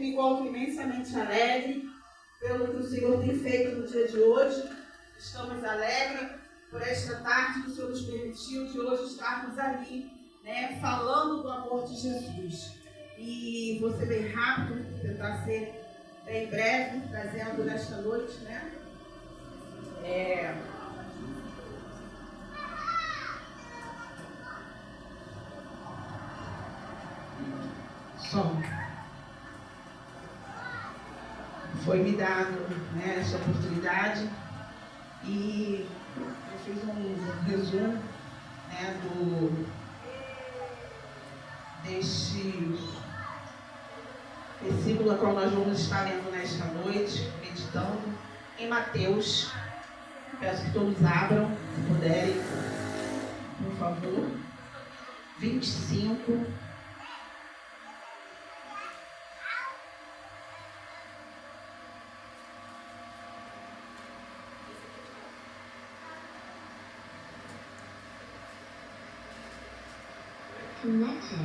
me encontro imensamente alegre pelo que o Senhor tem feito no dia de hoje. Estamos alegres por esta tarde que o Senhor nos permitiu de hoje estarmos ali, né, falando do amor de Jesus. E vou ser bem rápido, tentar ser bem breve, trazendo nesta noite, né? Som. Foi me dado, né, essa oportunidade e eu fiz um resumo, né, deste versículo a qual nós vamos estar lendo nesta noite, meditando em Mateus. Peço que todos abram, se puderem, por favor. 25. Connected.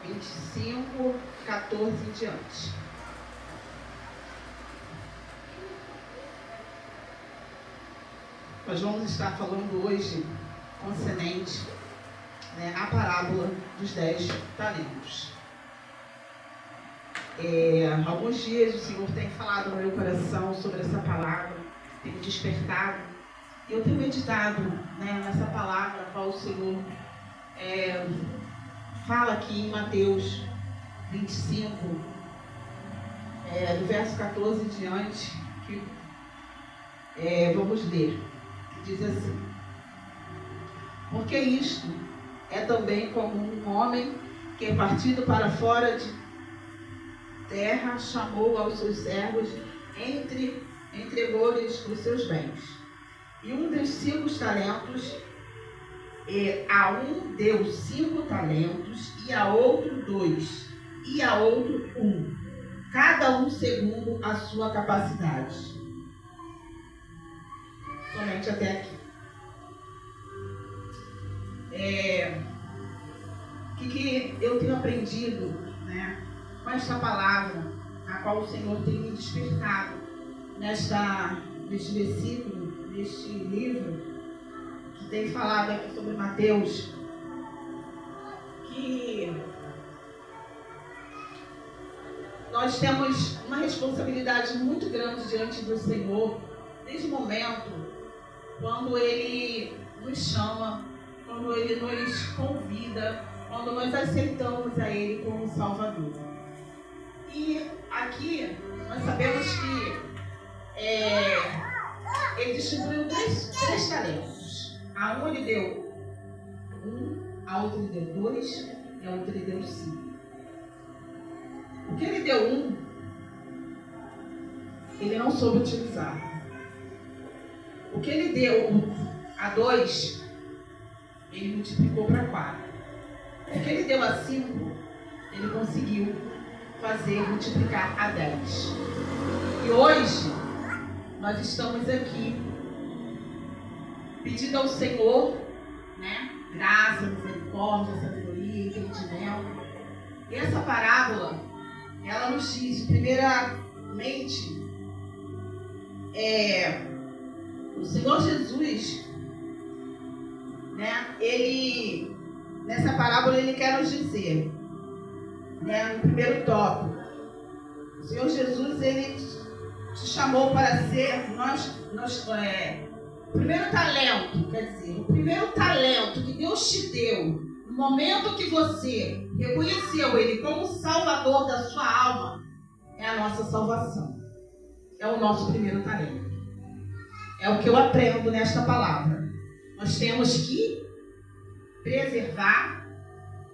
25, 14 em diante. Nós vamos estar falando hoje concernente, né, a parábola dos 10 talentos. Alguns dias o Senhor tem falado no meu coração sobre essa palavra, tem me despertado. Eu tenho meditado, né, nessa palavra, a qual o Senhor fala aqui em Mateus 25, do verso 14 em diante, que vamos ler. Diz assim: porque isto é também como um homem que, partido para fora de terra, chamou aos seus servos, entregou-lhes os seus bens. E um dos 5 talentos, a um deu 5 talentos, e a outro 2, e a outro 1, cada um segundo a sua capacidade. Somente até aqui. O que eu tenho aprendido, né, com esta palavra, a qual o Senhor tem me despertado neste versículo, neste livro, que tem falado aqui sobre Mateus, que nós temos uma responsabilidade muito grande diante do Senhor, desde o momento quando Ele nos chama, quando Ele nos convida, quando nós aceitamos a Ele como Salvador. E aqui nós sabemos que Ele distribuiu três talentos. A um Ele deu 1, a outro Ele deu 2 e a outro Ele deu 5. O que Ele deu 1, Ele não soube utilizar. O que Ele deu a 2, Ele multiplicou para 4. O que Ele deu a 5, Ele conseguiu fazer multiplicar a 10. E hoje, nós estamos aqui pedindo ao Senhor, né, graça, misericórdia, sabedoria, entendimento. E essa parábola, ela nos diz, primeiramente, o Senhor Jesus, né, Ele, nessa parábola, Ele quer nos dizer, né, no primeiro tópico, o Senhor Jesus, Ele te chamou para ser, o primeiro talento, quer dizer, o primeiro talento que Deus te deu, no momento que você reconheceu Ele como Salvador da sua alma, é a nossa salvação. É o nosso primeiro talento. É o que eu aprendo nesta palavra. Nós temos que preservar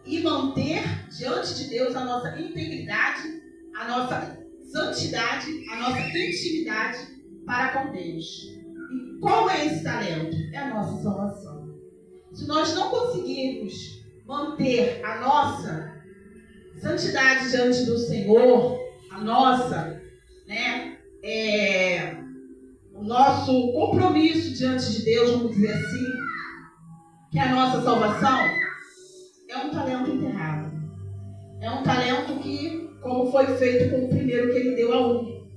e manter diante de Deus a nossa integridade, a nossa santidade, a nossa intimidade para com Deus. E qual é esse talento? É a nossa salvação. Se nós não conseguirmos manter a nossa santidade diante do Senhor, a nossa, né, o nosso compromisso diante de Deus, vamos dizer assim, que a nossa salvação é um talento enterrado. É um talento que, como foi feito com o primeiro que ele deu a um.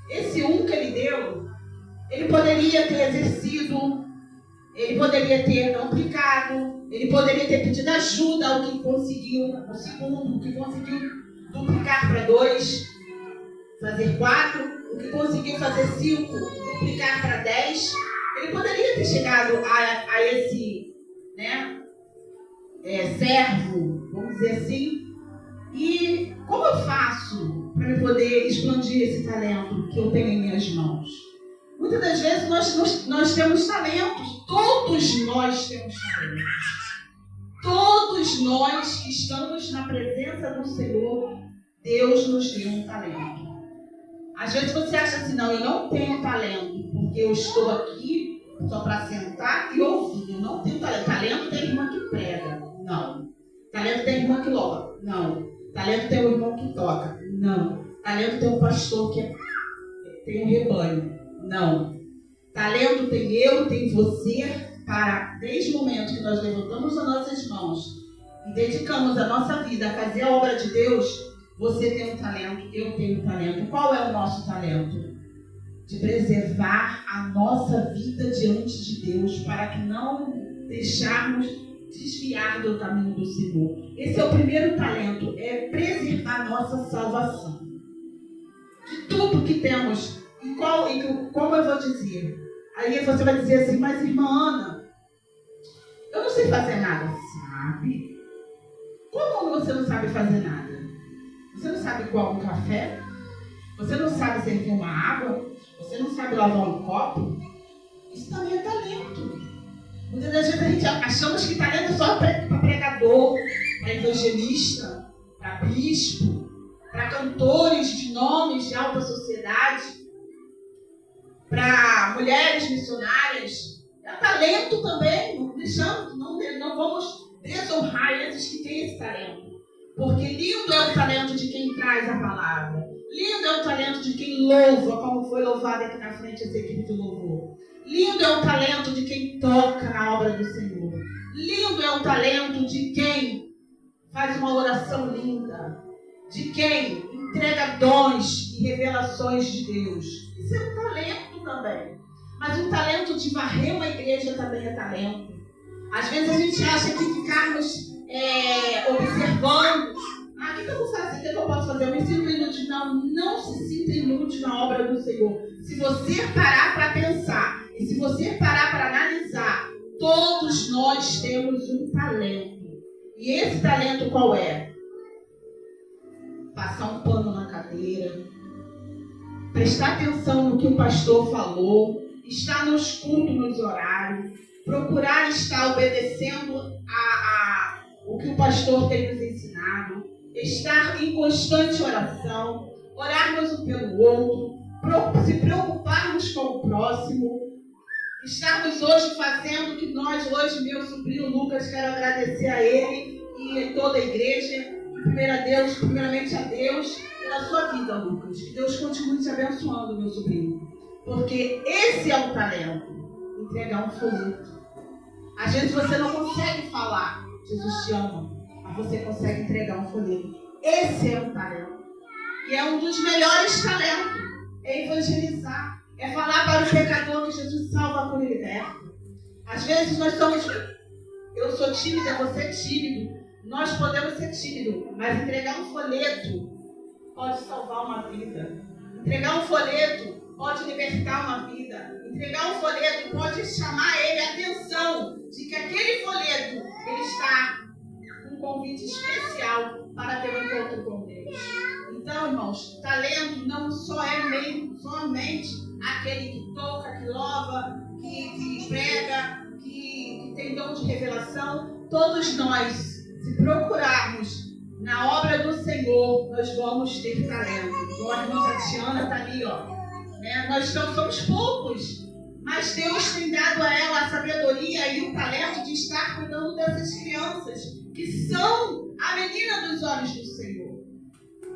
Esse um que ele deu, ele poderia ter exercido, ele poderia ter aplicado, ele poderia ter pedido ajuda ao que conseguiu, o segundo, o que conseguiu duplicar para 2, fazer 4, o que conseguiu fazer 5, duplicar para 10. Ele poderia ter chegado a esse, né, servo, vamos dizer assim. E como eu faço para eu poder expandir esse talento que eu tenho em minhas mãos? Muitas das vezes nós temos talentos, todos nós temos talentos. Todos nós que estamos na presença do Senhor, Deus nos deu um talento. Às vezes você acha assim, não, eu não tenho talento, porque eu estou aqui só para sentar e ouvir. Eu não tenho talento. Talento tem irmã que prega. Não. Talento tem irmã que louva. Não. Talento tem um irmão que toca. Não. Talento tem um pastor que tem um rebanho. Não. Talento tem eu, tem você, para, desde o momento que nós levantamos as nossas mãos e dedicamos a nossa vida a fazer a obra de Deus, você tem um talento, eu tenho um talento. Qual é o nosso talento? De preservar a nossa vida diante de Deus, para que não deixarmos desviar do caminho do Senhor. Esse é o primeiro talento, é preservar a nossa salvação. De tudo que temos, como eu vou dizer? Aí você vai dizer assim, mas irmã Ana, eu não sei fazer nada. Sabe? Como você não sabe fazer nada? Você não sabe coar um café? Você não sabe servir uma água? Você não sabe lavar um copo? Isso também é talento. Muitas das vezes a gente achamos que talento é só para pregador, para evangelista, para bispo, para cantores de nomes de alta sociedade, para mulheres missionárias. É talento também. Não vamos desonrar esses que têm esse talento. Porque lindo é o talento de quem traz a palavra. Lindo é o talento de quem louva, como foi louvado aqui na frente essa equipe de louvor. Lindo é o talento de quem toca na obra do Senhor. Lindo é o talento de quem faz uma oração linda. De quem entrega dons e revelações de Deus. Isso é um talento também. Mas o talento de varrer uma igreja também é talento. Às vezes a gente acha que ficarmos observando. O que eu vou fazer? O que eu posso fazer? Eu me sinto inútil. Não se sinta inútil na obra do Senhor. Se você parar para pensar e se você parar para analisar, todos nós temos um talento. E esse talento qual é? Passar um pano na cadeira, prestar atenção no que o pastor falou, estar nos cultos, nos horários, procurar estar obedecendo o que o pastor tem nos ensinado, estar em constante oração, orarmos um pelo outro, se preocuparmos com o próximo, estarmos hoje fazendo o que nós, hoje, meu sobrinho Lucas, quero agradecer a ele e toda a igreja, primeiramente a Deus, pela sua vida, Lucas. Que Deus continue te abençoando, meu sobrinho. Porque esse é o talento, entregar um folheto. Às vezes você não consegue falar, Jesus te ama, mas você consegue entregar um folheto. Esse é um talento. E é um dos melhores talentos. É evangelizar. É falar para o pecador que Jesus salva quando ele liberta. Às vezes eu sou tímida, você é tímido. Nós podemos ser tímidos, mas entregar um folheto pode salvar uma vida. Entregar um folheto pode libertar uma vida. Entregar um folheto pode chamar ele a atenção de que aquele folheto ele está com um convite especial para ter um encontro com Deus. Então, irmãos, talento não só é somente aquele que toca, que louva, que prega, que tem dom de revelação. Todos nós, se procurarmos na obra do Senhor, nós vamos ter talento. Igual a irmã Tatiana está ali, ó. Nós somos poucos, mas Deus tem dado a ela a sabedoria e o talento de estar cuidando dessas crianças, que são a menina dos olhos do Senhor,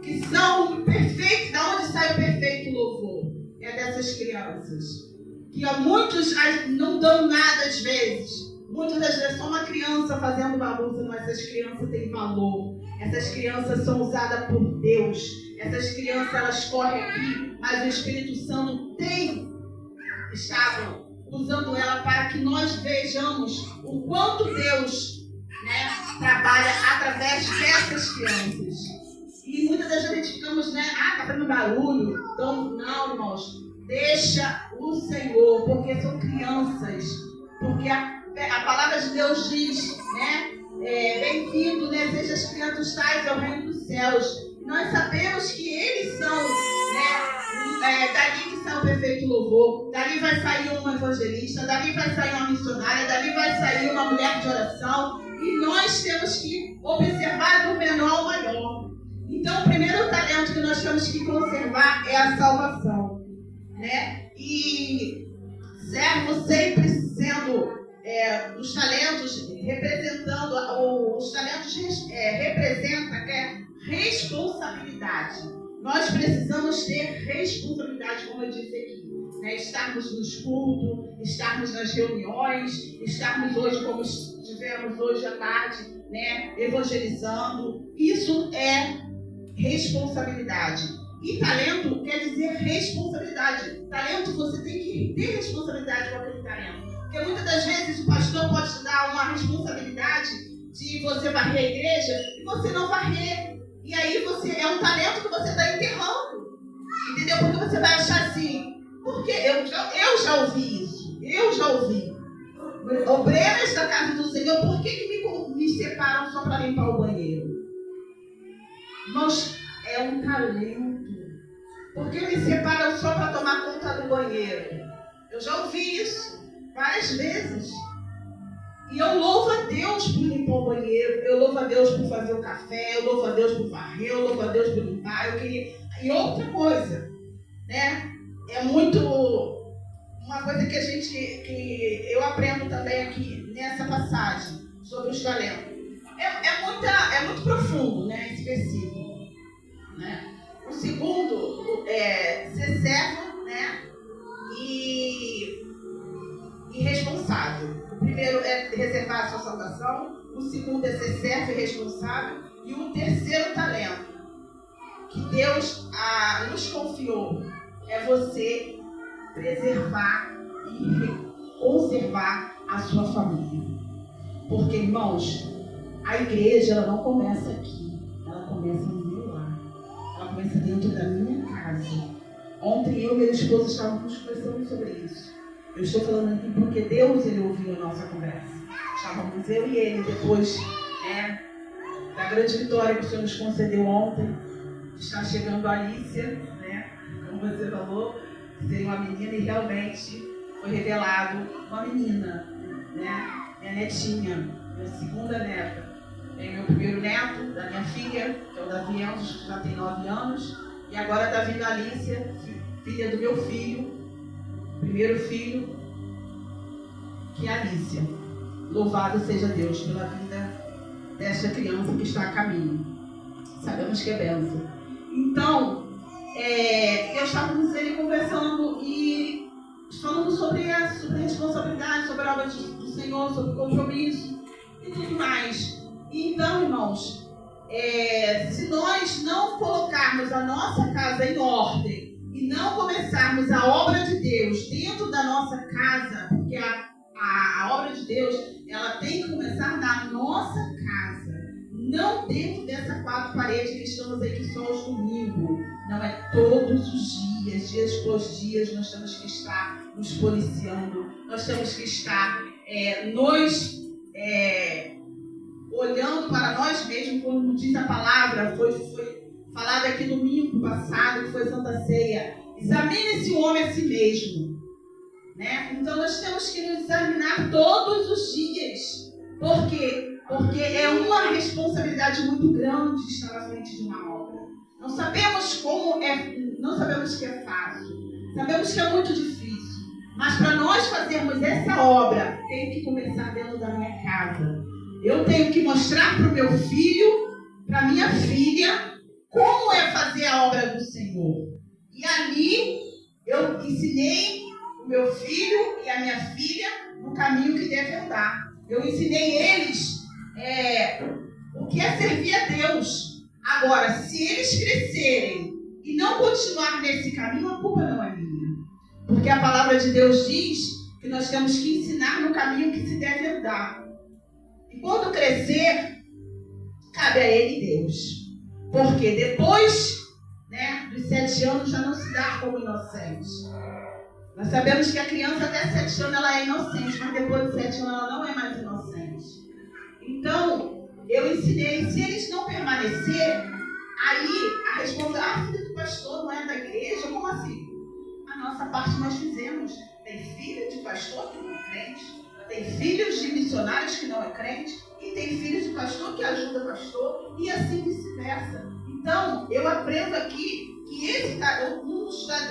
que são perfeitos. Da onde sai o perfeito louvor? É dessas crianças, que a muitos não dão nada às vezes, Muitas das vezes só uma criança fazendo bagunça, mas essas crianças têm valor. Essas crianças são usadas por Deus. Essas crianças, elas correm aqui, mas o Espírito Santo tem estado usando ela para que nós vejamos o quanto Deus, né, trabalha através dessas crianças. E muitas das vezes a gente ficamos, né, tá fazendo barulho. Então, não, irmãos, deixa o Senhor, porque são crianças. Porque a palavra de Deus diz, né, bem-vindo, né, seja as crianças tais ao reino dos céus. E nós sabemos que eles são, né, dali que sai o perfeito louvor, dali vai sair um evangelista, dali vai sair uma missionária, dali vai sair uma mulher de oração. E nós temos que observar do menor ao maior. Então, o primeiro talento que nós temos que conservar é a salvação, né? E servo sempre sendo os talentos representando, os talentos representam responsabilidade. Nós precisamos ter responsabilidade, como eu disse aqui, né? Estarmos nos cultos, estarmos nas reuniões, estarmos hoje, como estivemos hoje à tarde, né? Evangelizando. Isso é responsabilidade. E talento quer dizer responsabilidade. Talento, você tem que ter responsabilidade com aquele talento. Porque muitas das vezes o pastor pode te dar uma responsabilidade de você varrer a igreja e você não varrer. E aí é um talento que você está enterrando. Entendeu? Porque você vai achar assim, porque eu já ouvi isso. Eu já ouvi. Obreiras da casa do Senhor, por que me separam só para limpar o banheiro? Irmãos, é um talento. Por que me separam só para tomar conta do banheiro? Eu já ouvi isso várias vezes. E eu louvo a Deus por limpar o banheiro, eu louvo a Deus por fazer o café, eu louvo a Deus por varrer, eu louvo a Deus por limpar. E outra coisa, né? É muito uma coisa que eu aprendo também aqui nessa passagem sobre os talentos. É muito profundo, né? Específico, né? O segundo é ser servo, né? E responsável. O primeiro é reservar a sua salvação, o segundo é ser servo e responsável, e o terceiro talento que Deus nos confiou é você preservar e conservar a sua família. Porque, irmãos, a igreja ela não começa aqui, ela começa no meu lar, ela começa dentro da minha casa. Ontem eu e meu esposo estávamos conversando sobre isso. Eu estou falando aqui porque Deus ele ouviu a nossa conversa. Estávamos eu e ele depois da grande vitória que o Senhor nos concedeu ontem. Está chegando a Alícia, né? Como você falou, seria uma menina e realmente foi revelado uma menina, né? Minha netinha, minha segunda neta. Tem meu primeiro neto, da minha filha, que é o Davi Enzo, que já tem 9 anos. E agora está vindo a Alícia, filha do meu filho, primeiro filho, que é a Alícia. Louvado seja Deus pela vida desta criança que está a caminho. Sabemos que é bênção. Então, eu estávamos ele conversando e falando sobre a responsabilidade, sobre a obra do Senhor, sobre o compromisso e tudo mais. Então, irmãos, se nós não colocarmos a nossa casa em ordem e não começarmos a obra de Deus dentro da nossa casa, porque a obra de Deus ela tem que começar na nossa casa, não dentro dessa 4 paredes que estamos aqui só aos domingos. Não é todos os dias após dias, nós temos que estar nos policiando, nós temos que estar olhando para nós mesmos, como diz a palavra, foi falado aqui no domingo passado, que foi Santa Ceia. Examine-se o homem a si mesmo, né? Então nós temos que nos examinar todos os dias. Por quê? Porque é uma responsabilidade muito grande estar à frente de uma obra. Não sabemos não sabemos que é fácil, sabemos que é muito difícil. Mas para nós fazermos essa obra, tem que começar dentro da minha casa. Eu tenho que mostrar para o meu filho, para a minha filha, como é fazer a obra do Senhor. E ali eu ensinei o meu filho e a minha filha no caminho que deve andar. Eu ensinei eles o que é servir a Deus. Agora, se eles crescerem e não continuar nesse caminho, a culpa não é minha. Porque a palavra de Deus diz que nós temos que ensinar no caminho que se deve andar. E quando crescer, cabe a ele Deus. Porque depois, dos 7 anos já não se dá como inocente. Nós sabemos que a criança até 7 anos ela é inocente, mas depois de 7 anos ela não é mais inocente. Então, eu ensinei, se eles não permanecerem, aí a responsabilidade, filho do pastor não é da igreja? Como assim? A nossa parte nós fizemos. Tem filho de pastor que não é crente, tem filhos de missionários que não é crente, e tem filhos de pastor que ajuda pastor, e assim vice-versa. Então, eu aprendo aqui que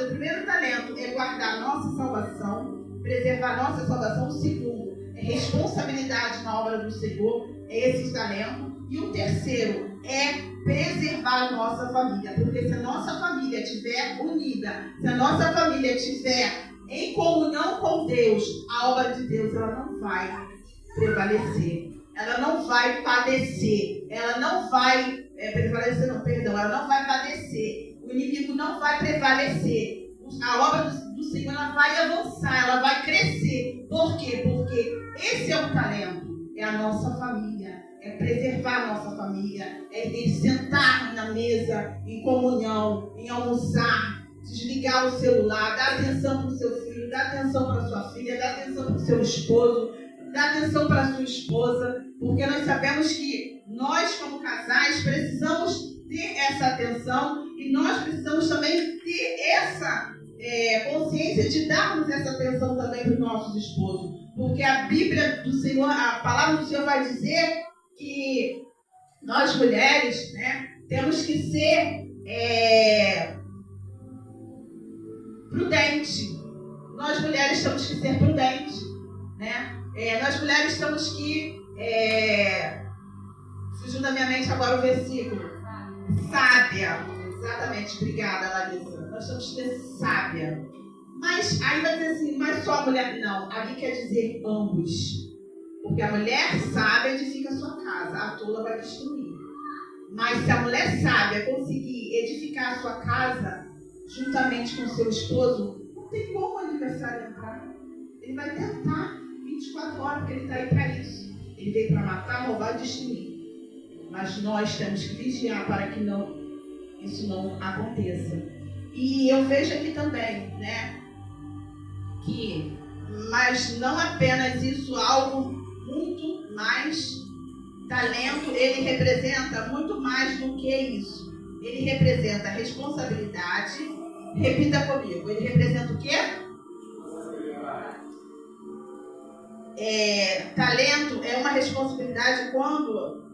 o primeiro talento é guardar a nossa salvação, preservar a nossa salvação. O segundo é responsabilidade na obra do Senhor, é esse talento. E o terceiro é preservar a nossa família, porque se a nossa família estiver unida, se a nossa família estiver em comunhão com Deus, a obra de Deus ela não vai prevalecer, ela não vai padecer, ela não vai ela não vai padecer, o inimigo não vai prevalecer, a obra do Senhor ela vai avançar, ela vai crescer. Por quê? Porque esse é o talento, é a nossa família, é preservar a nossa família, é sentar na mesa em comunhão, em almoçar, desligar o celular, dar atenção para o seu filho, dar atenção para a sua filha, dar atenção para o seu esposo, dar atenção para a sua esposa, porque nós sabemos que nós, como casais, precisamos ter essa atenção e nós precisamos também ter essa consciência de darmos essa atenção também para os nossos esposos, porque a Bíblia do Senhor, a palavra do Senhor vai dizer que nós mulheres, temos que ser prudentes. Nós mulheres temos que ser prudentes, nós mulheres temos que fugiu da minha mente agora o versículo. Sábia. Exatamente, obrigada, Larissa. Nós temos que ser sábia. Mas aí vai dizer assim, mas só a mulher não. Ali quer dizer ambos. Porque a mulher sábia edifica a sua casa, a tola vai destruir. Mas se a mulher sábia conseguir edificar a sua casa juntamente com o seu esposo, não tem como o adversário entrar. Ele vai tentar 24 horas, porque ele está aí para isso. Ele veio para matar, roubar e destruir. Mas nós temos que vigiar para que isso não aconteça. E eu vejo aqui também, mas não apenas isso, algo muito mais, talento, ele representa muito mais do que isso. Ele representa responsabilidade. Repita comigo, ele representa o quê? Talento é uma responsabilidade quando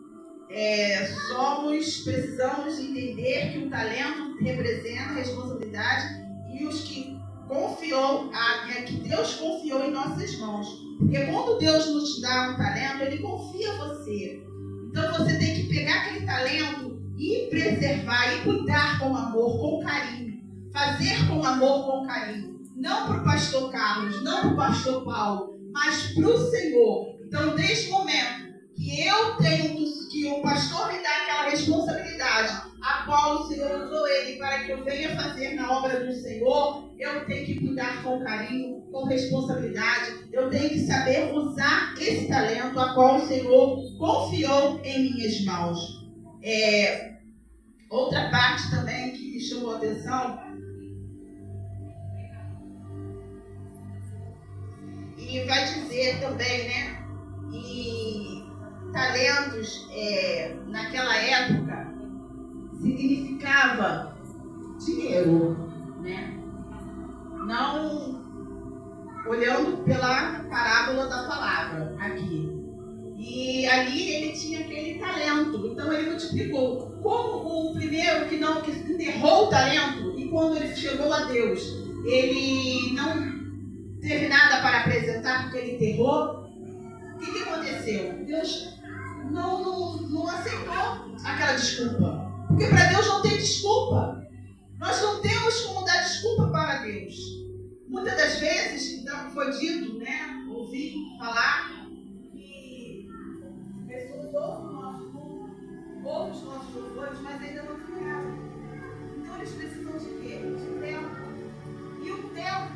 precisamos entender que o talento representa a responsabilidade e os que que Deus confiou em nossas mãos. Porque quando Deus nos dá um talento, Ele confia em você. Então você tem que pegar aquele talento e preservar e cuidar com amor, com carinho. Fazer com amor, com carinho. Não para o pastor Carlos, não para o pastor Paulo, mas para o Senhor. Então, desde o momento que eu tenho que o pastor me dá aquela responsabilidade, a qual o Senhor usou ele para que eu venha fazer na obra do Senhor, eu tenho que cuidar com carinho, com responsabilidade, eu tenho que saber usar esse talento a qual o Senhor confiou em minhas mãos. Outra parte também que me chamou a atenção, e vai dizer também, e talentos naquela época significava dinheiro, Não olhando pela parábola da palavra aqui. E ali ele tinha aquele talento, então ele multiplicou. Como o primeiro que enterrou o talento, e quando ele chegou a Deus, ele não teve nada para apresentar porque ele enterrou. O que aconteceu? Deus não aceitou aquela desculpa. Porque para Deus não tem desculpa. Nós não temos como dar desculpa para Deus. Muitas das vezes, então, foi dito, ouvi falar, que Eles precisam de quê? De tempo. E o tempo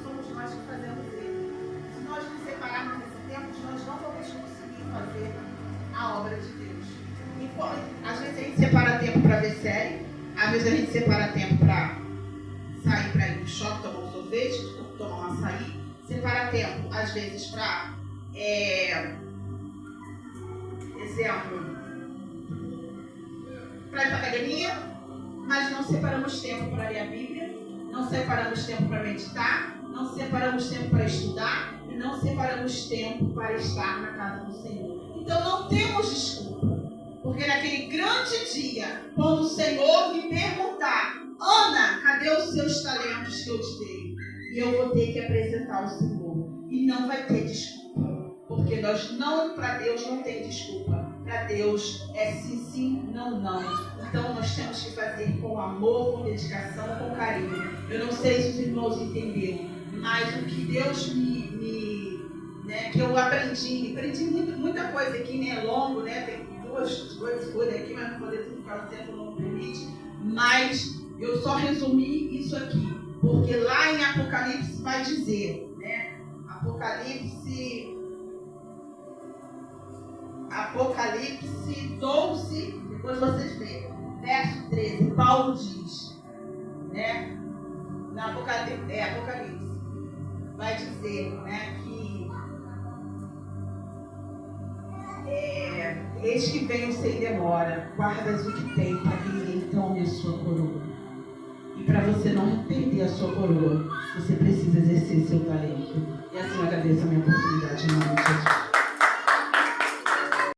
somos nós que fazemos ele. Se nós nos separarmos desse tempo, nós não vamos conseguir fazer a obra de Deus. E, às vezes a gente separa tempo para ver série, às vezes a gente separa tempo para sair para ir no shopping, tomar um sorvete, tomar um açaí, separa tempo, às vezes, para para ir para a academia, mas não separamos tempo para ler a Bíblia, não separamos tempo para meditar, não separamos tempo para estudar e não separamos tempo para estar na casa do Senhor. Então não temos desculpa, porque naquele grande dia, quando o Senhor me perguntar: Ana, cadê os seus talentos que eu te dei? E eu vou ter que apresentar ao Senhor. E não vai ter desculpa. Porque para Deus não tem desculpa. Para Deus é sim, sim, não, não. Então nós temos que fazer com amor, com dedicação, com carinho. Eu não sei se os irmãos entenderam, mas o que Deus que eu aprendi muita coisa aqui, né? É longo, né? Tem duas coisas aqui, mas não poder tudo ficar o tempo não permite. Mas eu só resumi isso aqui, porque lá em Apocalipse vai dizer, né? Apocalipse 12, depois vocês veem, verso 13, Paulo diz, né? Na Apocalipse, vai dizer, né, que eis que venho sem demora, guardas o que tem para que ninguém tome a sua coroa. E para você não perder a sua coroa, você precisa exercer seu talento. E assim eu agradeço a minha oportunidade em nome de Jesus.